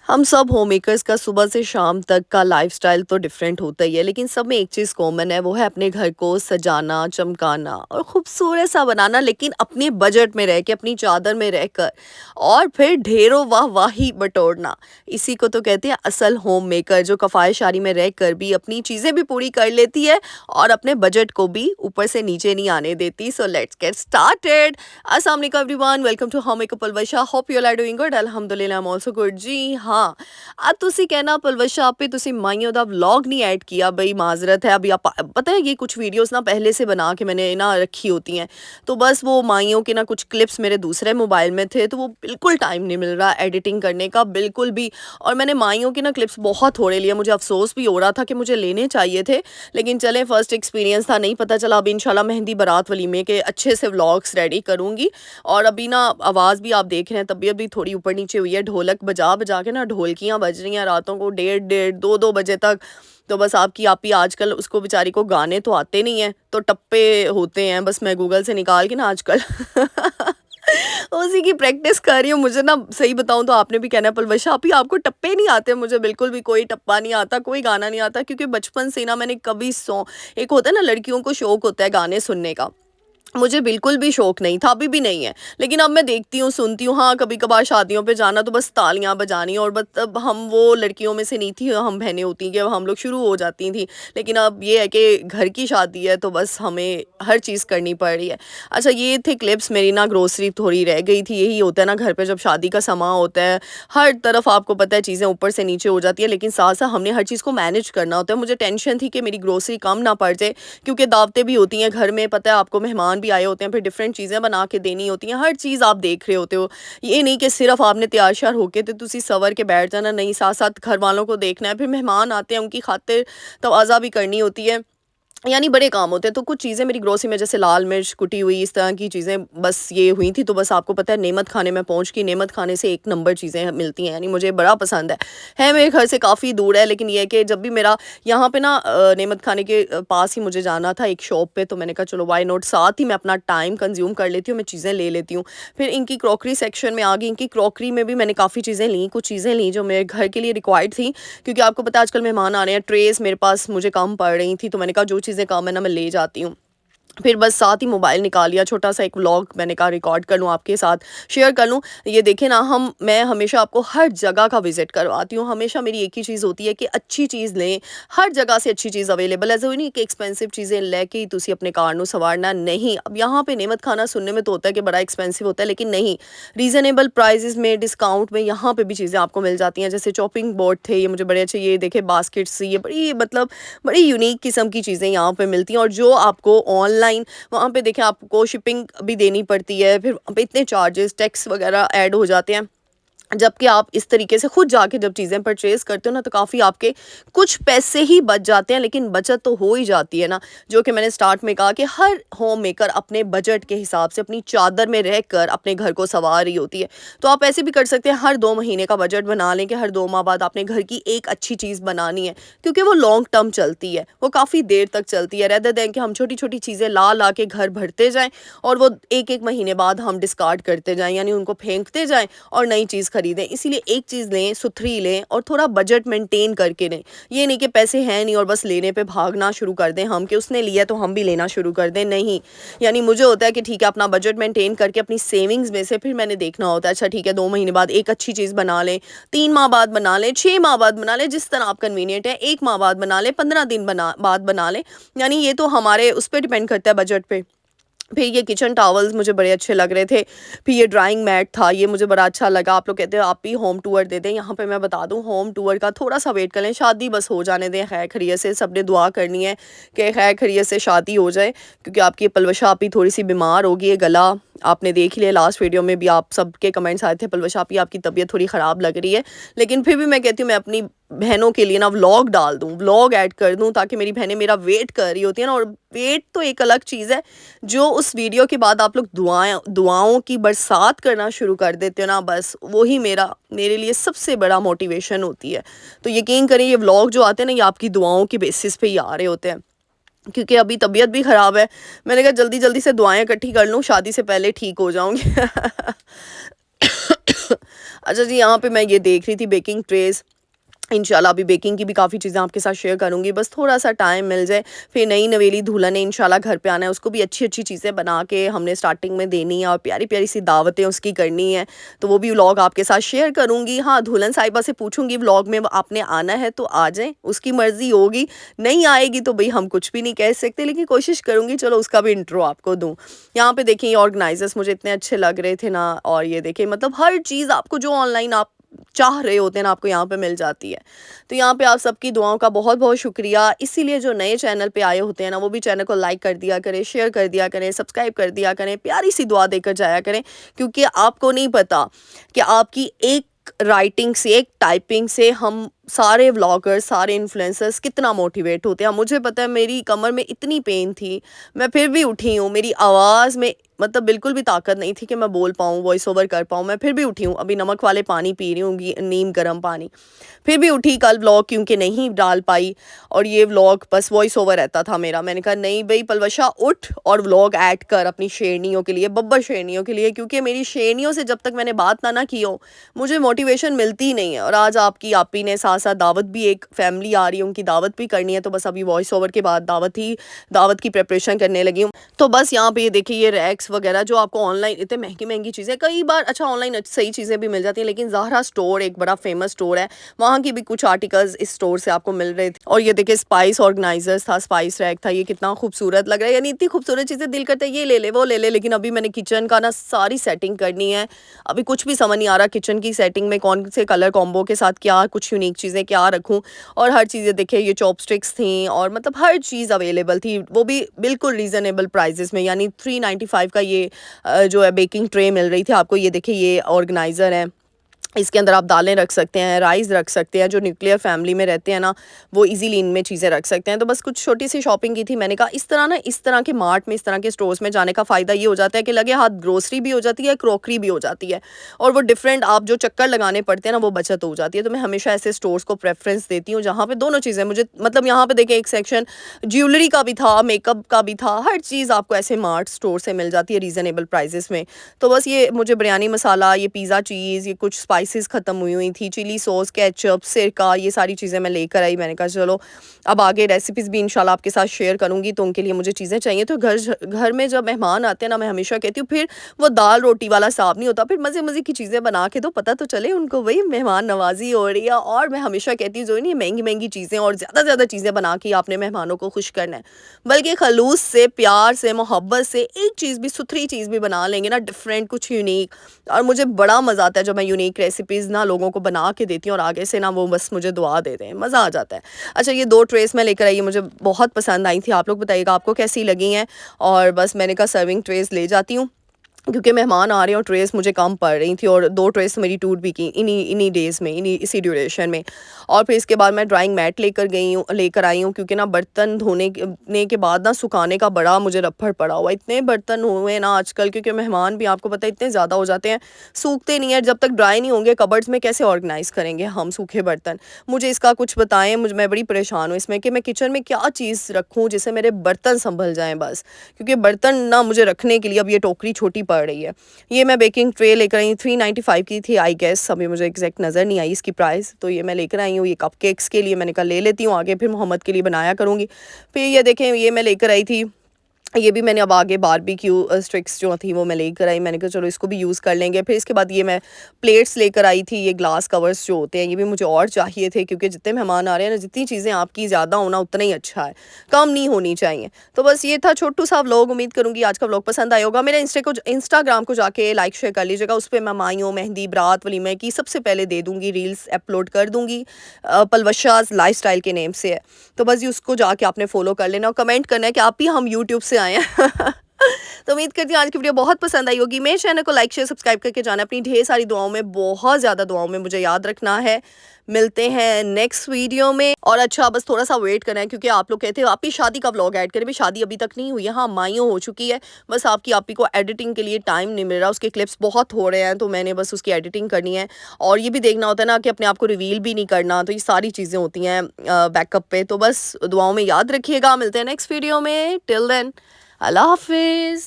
हम सब home makers का सुबह से शाम तक का लाइफस्टाइल तो डिफरेंट होता ही है, लेकिन सब में एक चीज़ कॉमन है, वो है अपने घर को सजाना, चमकाना और खूबसूरत सा बनाना, लेकिन अपने बजट में रह के, अपनी चादर में रहकर और फिर ढेरों वाही बटोरना। इसी को तो कहते हैं असल होम मेकर, जो कफ़ायशारी में रहकर भी अपनी चीज़ें भी पूरी कर लेती है और अपने बजट को भी ऊपर से नीचे नहीं आने देती। So let's get started. अस्सलाम वालेकुम everyone, welcome to home makeup Palwasha. Hope you are doing good. अल्हम्दुलिल्लाह, आई एम आल्सो गुड जी। हाँ, अब ਤੁਸੀਂ ਕਹਿਣਾ ਪਲਵਸ਼ਾ पे ਤੁਸੀਂ माइयों ਦਾ व्लॉग नहीं ऐड किया, भाई माजरत है। अभी आप पता है, ये कुछ वीडियोस ना पहले से बना के मैंने ना रखी होती हैं, तो बस वो माइयों के ना कुछ क्लिप्स मेरे दूसरे मोबाइल में थे, तो वो बिल्कुल टाइम नहीं मिल रहा एडिटिंग करने का, बिल्कुल भी। और मैंने माइयों के ना क्लिप्स बहुत थोड़े लिए, मुझे अफसोस भी हो रहा था कि मुझे लेने चाहिए थे, लेकिन चले फर्स्ट एक्सपीरियंस था, नहीं पता चला। अभी इंशाल्लाह मेहंदी बारात वलीमे के अच्छे से व्लॉग्स रेडी करूँगी। और अभी ना आवाज़ भी आप देख रहे हैं, तबीयत भी थोड़ी ऊपर नीचे हुई है, ढोलक बजा बजा के ना ढोलकियाँ बज रही हैं रातों को 1:30 2-2 बजे तक। तो बस आपकी आप ही आजकल उसको बेचारी को गाने तो आते नहीं हैं, तो टप्पे होते हैं, बस मैं गूगल से निकाल के ना आजकल उसी की प्रैक्टिस कर रही हूँ। मुझे ना सही बताऊँ तो आपने भी कहना है पलवशा आप ही, आपको टप्पे नहीं आते। मुझे बिल्कुल भी कोई टप्पा नहीं आता, कोई गाना नहीं आता, क्योंकि बचपन से ना मैंने कभी एक होता है ना लड़कियों को शौक होता है गाने सुनने का, मुझे बिल्कुल भी शौक नहीं था, अभी भी नहीं है। लेकिन अब मैं देखती हूँ, सुनती हूँ, हाँ, कभी-कभार शादियों पे जाना तो बस तालियाँ बजानी, और मतलब हम वो लड़कियों में से नहीं थी, हम बहनें होती कि हम लोग शुरू हो जाती थी। लेकिन अब ये है कि घर की शादी है, तो बस हमें हर चीज़ करनी पड़ रही है। अच्छा, ये थे क्लिप्स मेरी ना, ग्रोसरी थोड़ी रह गई थी। यही होता है ना घर पे, जब शादी का समा होता है, हर तरफ आपको पता है चीज़ें ऊपर से नीचे हो जाती है, लेकिन साथ-साथ हमने हर चीज़ को मैनेज करना होता है। मुझे टेंशन थी कि मेरी ग्रोसरी कम ना पड़ जाए, क्योंकि दावतें भी होती हैं घर में, पता है आपको, मेहमान भी आए होते हैं, फिर डिफरेंट चीज़ें बना के देनी होती हैं, हर चीज़ आप देख रहे होते हो। ये नहीं कि सिर्फ आपने तैयार श्यार होके तो तुसी सवर के बैठ जाना, नहीं, साथ साथ घर वालों को देखना है, फिर मेहमान आते हैं, उनकी खातिर तवाज़ा भी करनी होती है, यानी बड़े काम होते हैं। तो कुछ चीज़ें मेरी ग्रोसरी में, जैसे लाल मिर्च कुटी हुई, इस तरह की चीज़ें बस ये हुई थी। तो बस आपको पता है नेमत खाने में पहुँच गई, नेमत खाने से एक नंबर चीज़ें मिलती हैं, यानी मुझे बड़ा पसंद है मेरे घर से काफ़ी दूर है, लेकिन ये है कि जब भी मेरा यहाँ पे ना नेमत खाने के पास ही मुझे जाना था एक शॉप पे, तो मैंने कहा चलो व्हाई नॉट, साथ ही मैं अपना टाइम कंज्यूम कर लेती हूँ, मैं चीज़ें ले लेती हूँ। फिर इनकी क्रॉकरी सेक्शन में आ गई, इनकी क्रॉकरी में भी मैंने काफ़ी चीज़ें लीं, कुछ चीज़ें लीं जो मेरे घर के लिए रिक्वायर्ड थी, क्योंकि आपको पता है आजकल मेहमान आ रहे हैं, ट्रेस मेरे पास मुझे कम पड़ रही थी, तो मैंने कहा जो चीज़ें कम है ना, मैं ले जाती हूँ। फिर बस साथ ही मोबाइल निकाल लिया, छोटा-सा एक व्लॉग मैंने कहा रिकॉर्ड कर लूँ, आपके साथ शेयर कर लूँ। ये देखें ना, मैं हमेशा आपको हर जगह का विज़िट करवाती हूँ, हमेशा मेरी एक ही चीज़ होती है कि अच्छी चीज़ लें, हर जगह से अच्छी चीज़ अवेलेबल है। ज़रूरी नहीं कि एक्सपेंसिव चीज़ें लेके ही तुसी अपने कार नू सवारना, नहीं। अब यहाँ पे नेमत खाना सुनने में तो होता है कि बड़ा एक्सपेंसिव होता है, लेकिन नहीं, रीज़नेबल प्राइसेज़ में, डिस्काउंट में यहाँ पे भी चीज़ें आपको मिल जाती हैं। जैसे चॉपिंग बोर्ड थे, ये मुझे बड़े अच्छे, ये देखें बास्केट्स, ये बड़ी मतलब बड़ी यूनिक किस्म की चीज़ें यहाँ पे मिलती हैं, और जो आपको ऑनलाइन वहाँ पे देखें आपको शिपिंग भी देनी पड़ती है, फिर वहाँ पे इतने चार्जेस, टैक्स वगैरह ऐड हो जाते हैं। जबकि आप इस तरीके से खुद जाके जब चीज़ें परचेज़ करते हो ना, तो काफ़ी आपके कुछ पैसे ही बच जाते हैं, लेकिन बचत तो हो ही जाती है ना। जो कि मैंने स्टार्ट में कहा कि हर होम मेकर अपने बजट के हिसाब से अपनी चादर में रहकर अपने घर को सँवार रही होती है। तो आप ऐसे भी कर सकते हैं, हर 2 महीने का बजट बना लें कि हर 2 माह बाद आपने घर की एक अच्छी चीज़ बनानी है, क्योंकि वो लॉन्ग टर्म चलती है, वो काफ़ी देर तक चलती है, रेदर देन कि हम छोटी-छोटी चीज़ें ला के घर भरते जाएँ और वो 1-1 महीने बाद हम डिस्कार्ड करते जाएँ, यानी उनको फेंकते जाएँ और नई चीज़ खरीदें। इसीलिए एक चीज़ लें, सुथरी लें और थोड़ा बजट मेंटेन करके लें। ये नहीं कि पैसे हैं नहीं और बस लेने पे भागना शुरू कर दें हम, कि उसने लिया तो हम भी लेना शुरू कर दें, नहीं। यानी मुझे होता है कि ठीक है, अपना बजट मेंटेन करके अपनी सेविंग्स में से फिर मैंने देखना होता है, अच्छा ठीक है, 2 महीने बाद एक अच्छी चीज़ बना लें, 3 माह बाद बना लें, 6 माह बाद बना लें, जिस तरह आप कन्वीनियंट है, 1 माह बाद बना लें, 15 दिन बाद बना लें। यानी ये तो हमारे उस पे डिपेंड करता है, बजट पे। फिर ये किचन टॉवल्स मुझे बड़े अच्छे लग रहे थे। फिर ये ड्राइंग मैट था, ये मुझे बड़ा अच्छा लगा। आप लोग कहते हो आप भी होम टूर दे दें, यहाँ पे मैं बता दूँ, होम टूर का थोड़ा-सा वेट कर लें, शादी बस हो जाने दें खैर खैरियत से। सबने दुआ करनी है कि खैर खैरियत से शादी हो जाए, क्योंकि आपकी पलवशा आपी थोड़ी-सी बीमार हो गई है, गला आपने देख ही लिया, लास्ट वीडियो में भी आप सबके कमेंट्स आए थे, पलवशा आपी आपकी तबीयत थोड़ी ख़राब लग रही है। लेकिन फिर भी मैं कहती हूँ मैं अपनी बहनों के लिए ना व्लॉग डाल दूँ, व्लॉग ऐड कर दूँ, ताकि मेरी बहनें मेरा वेट कर रही होती हैं ना, और वेट तो एक अलग चीज़ है, जो उस वीडियो के बाद आप लोग दुआओं की बरसात करना शुरू कर देते हो ना, बस वही मेरे लिए सबसे बड़ा मोटिवेशन होती है। तो यकीन करें, ये व्लॉग जो आते हैं ना, ये आपकी दुआओं की बेसिस पे ही आ रहे होते हैं, क्योंकि अभी तबीयत भी ख़राब है। मैंने कहा जल्दी-जल्दी से दुआएँ इकट्ठी कर लूँ, शादी से पहले ठीक हो जाऊँगी। अच्छा जी, यहाँ पे मैं ये देख रही थी बेकिंग ट्रेज़। इंशाल्लाह अभी बेकिंग की भी काफ़ी चीज़ें आपके साथ शेयर करूँगी, बस थोड़ा-सा टाइम मिल जाए। फिर नई नवेली दुल्हन ने इंशाल्लाह घर पे आना है, उसको भी अच्छी-अच्छी चीज़ें बना के हमने स्टार्टिंग में देनी है और प्यारी-प्यारी सी दावतें उसकी करनी है, तो वो भी व्लॉग आपके साथ शेयर करूँगी। हाँ, दुल्हन साहिबा से पूछूँगी व्लॉग में आपने आना है तो आ जाएँ, उसकी मर्ज़ी होगी, नहीं आएगी तो भई हम कुछ भी नहीं कह सकते, लेकिन कोशिश करूँगी चलो उसका भी इंट्रो आपको दूँ। यहाँ पे देखिए ये ऑर्गनाइज़र्स मुझे इतने अच्छे लग रहे थे ना, और ये देखिए मतलब हर चीज़ आपको जो ऑनलाइन आप चाह रहे होते हैं ना, आपको यहाँ पे मिल जाती है। तो यहाँ पे आप सबकी दुआओं का बहुत-बहुत शुक्रिया। इसीलिए जो नए चैनल पे आए होते हैं ना, वो भी चैनल को लाइक कर दिया करें, शेयर कर दिया करें, सब्सक्राइब कर दिया करें, प्यारी-सी दुआ देकर जाया करें, क्योंकि आपको नहीं पता कि आपकी एक राइटिंग से, एक टाइपिंग से हम सारे व्लॉगर्स, सारे इन्फ्लुएंसर्स कितना मोटिवेट होते हैं। मुझे पता है मेरी कमर में इतनी पेन थी, मैं फिर भी उठी हूँ। मेरी आवाज़ में मतलब बिल्कुल भी ताकत नहीं थी कि मैं बोल पाऊँ, वॉइस ओवर कर पाऊँ, मैं फिर भी उठी हूँ। अभी नमक वाले पानी पी रही हूँ, नीम गर्म पानी। फिर भी उठी कल व्लॉग क्योंकि नहीं डाल पाई, और ये व्लॉग बस वॉइस ओवर रहता था मेरा। मैंने कहा नहीं भई पलवशा उठ और व्लॉग ऐड कर अपनी शेरनियों के लिए, बब्बर शेरनियों के लिए, क्योंकि मेरी शेरनियों से जब तक मैंने बात ना की हो, मुझे मोटिवेशन मिलती ही नहीं है। और आज आपकी आपी ने साथ-साथ दावत भी, एक फैमिली आ रही है, उनकी दावत भी करनी है, तो बस अभी वॉइस ओवर के बाद दावत की प्रिपरेशन करने लगी हूँ। तो बस यहाँ पे ये देखिए ये रैक्स वगैरह जो आपको ऑनलाइन इतने महँगी-महँगी चीज़ें कई बार, अच्छा ऑनलाइन सही चीज़ें भी मिल जाती हैं, लेकिन ज़ाहरा स्टोर एक बड़ा फ़ेमस स्टोर है, वहाँ की भी कुछ आर्टिकल्स इस स्टोर से आपको मिल रहे थे। और ये देखिए स्पाइस ऑर्गेनाइज़र्स था, स्पाइस रैक था, ये कितना खूबसूरत लग रहा है। यानी इतनी खूबसूरत चीज़ें दिल करता है ये ले ले, वो ले ले, लेकिन अभी मैंने किचन का ना सारी सेटिंग करनी है। अभी कुछ भी समझ नहीं आ रहा किचन की सेटिंग में कौन से कलर कॉम्बो के साथ क्या कुछ यूनिक चीज़ें क्या रखूँ। और हर चीज़ें देखिए ये चॉपस्टिक्स थी, और मतलब हर चीज़ अवेलेबल थी, वो भी बिल्कुल रीज़नेबल प्राइसेस में। यानी 395 का ये जो है बेकिंग ट्रे मिल रही थी आपको। ये देखिए ये ऑर्गेनाइज़र है, इसके अंदर आप दालें रख सकते हैं, राइस रख सकते हैं, जो न्यूक्लियर फैमिली में रहते हैं ना, वो इजीली इनमें चीज़ें रख सकते हैं। तो बस कुछ छोटी सी शॉपिंग की थी, मैंने कहा इस तरह ना, इस तरह के मार्ट में, इस तरह के स्टोर्स में जाने का फ़ायदा ये हो जाता है कि लगे हाथ ग्रोसरी भी हो जाती है, क्रॉकरी भी हो जाती है, और वो डिफरेंट आप जो चक्कर लगाने पड़ते हैं ना, वो बचत हो जाती है। तो मैं हमेशा ऐसे स्टोर्स को प्रेफरेंस देती हूँ जहाँ पे दोनों चीज़ें मुझे, मतलब यहाँ पे देखिए एक सेक्शन ज्वेलरी का भी था, मेकअप का भी था, हर चीज़ आपको ऐसे मार्ट स्टोर से मिल जाती है रीज़नेबल प्राइसेस में। तो बस ये मुझे बिरयानी मसाला, ये पिज़्ज़ा चीज़, ये कुछ स्पाइसेस ख़त्म हुई हुई थी, चिली सॉस, केचप, सिरका, ये सारी चीज़ें मैं लेकर आई। मैंने कहा चलो अब आगे रेसिपीज़ भी इंशाल्लाह आपके साथ शेयर करूँगी, तो उनके लिए मुझे चीज़ें चाहिए। तो घर में जब मेहमान आते हैं ना, मैं हमेशा कहती हूँ फिर वो दाल रोटी वाला हिसाब नहीं होता, फिर मज़े-मज़े की चीज़ें बना के दो, पता तो चले उनको भई मेहमान नवाज़ी हो रही है। और मैं हमेशा कहती हूँ जो नहीं महँगी-महँगी चीज़ें और ज़्यादा चीज़ें बना के आपने मेहमानों को खुश करना है, बल्कि खलूस से, प्यार से, मोहब्बत से एक चीज़ भी, सुथरी चीज़ भी बना लेंगे ना, डिफरेंट कुछ यूनिक, और मुझे बड़ा मज़ा आता है जब मैं यूनिक रेसिपीज़ ना लोगों को बना के देती हूँ और आगे से ना वो बस मुझे दुआ दे दें, मज़ा आ जाता है। अच्छा ये 2 ट्रेस मैं लेकर आई, मुझे बहुत पसंद आई थी, आप लोग बताइएगा आपको कैसी लगी हैं। और बस मैंने कहा सर्विंग ट्रेस ले जाती हूँ, क्योंकि मेहमान आ रहे हैं और ट्रेस मुझे कम पड़ रही थी, और 2 ट्रेस मेरी टूट भी की इन्हीं इन्हीं डेज़ में, इसी ड्यूरेशन में। और फिर इसके बाद मैं ड्राइंग मैट लेकर आई हूँ, क्योंकि ना बर्तन धोने के बाद ना सुखाने का बड़ा मुझे रफ्फड़ पड़ा हुआ है। इतने बर्तन हुए हैं ना आजकल, क्योंकि मेहमान भी आपको पता है इतने ज़्यादा हो जाते हैं, सूखते नहीं हैं। जब तक ड्राई नहीं होंगे कबर्ड्स में कैसे ऑर्गेनाइज़ करेंगे हम सूखे बर्तन? मुझे इसका कुछ बताएँ, मैं बड़ी परेशान हूँ इसमें कि मैं किचन में क्या चीज़ रखूँ जिससे मेरे बर्तन सँभल जाएँ बस। क्योंकि बर्तन ना मुझे रखने के लिए अब ये टोकरी छोटी पड़ रही है। ये मैं बेकिंग ट्रे लेकर आई, 395 की थी आई गेस, अभी मुझे एग्जैक्ट नज़र नहीं आई इसकी प्राइस। तो ये मैं लेकर आई हूँ, ये कपकेक्स के लिए मैंने कहा ले लेती हूँ, आगे फिर मोहम्मद के लिए बनाया करूँगी। फिर ये देखें ये मैं लेकर आई थी, ये भी मैंने अब आगे बारबेक्यू स्टिक्स जो थी वो मैं लेकर आई, मैंने कहा चलो इसको भी यूज़ कर लेंगे। फिर इसके बाद ये मैं प्लेट्स लेकर आई थी, ये ग्लास कवर्स जो होते हैं, ये भी मुझे और चाहिए थे, क्योंकि जितने मेहमान आ रहे हैं ना, जितनी चीज़ें आपकी ज़्यादा होना उतना ही अच्छा है, कम नहीं होनी चाहिए। तो बस ये था छोटू सा व्लॉग, उम्मीद करूँगी आज का व्लॉग पसंद आया होगा। मेरे इंस्टाग्राम को जाके लाइक शेयर कर लीजिएगा, उस पर मैं माइयों, मेहंदी, बारात, वलीमे की सबसे पहले दे दूँगी, रील्स अपलोड कर दूँगी, पलवशाज़ लाइफ़स्टाइल के नेम से है। तो बस ये उसको जाके आपने फॉलो कर लेना और कमेंट करना है कि आप ही हम यूट्यूब से आए हैं। तो उम्मीद करती हूँ आज की वीडियो बहुत पसंद आई होगी। मेरे चैनल को लाइक शेयर सब्सक्राइब करके जाना, अपनी ढेर सारी दुआओं में, बहुत ज़्यादा दुआओं में मुझे याद रखना है। मिलते हैं नेक्स्ट वीडियो में। और अच्छा बस थोड़ा सा वेट करना है, क्योंकि आप लोग कहते हो आप ही शादी का व्लॉग ऐड करें, भी शादी अभी तक नहीं हुई है। हाँ माइयों हो चुकी है, बस आप ही को एडिटिंग के लिए टाइम नहीं मिल रहा, उसके क्लिप्स बहुत हो रहे हैं, तो मैंने बस उसकी एडिटिंग करनी है। और ये भी देखना होता है ना कि अपने आप को रिवील भी नहीं करना, तो ये सारी चीज़ें होती हैं बैकअप पे। तो बस दुआओं में याद रखिएगा, मिलते हैं नेक्स्ट वीडियो में। टिल देन अल्लाह हाफिज़।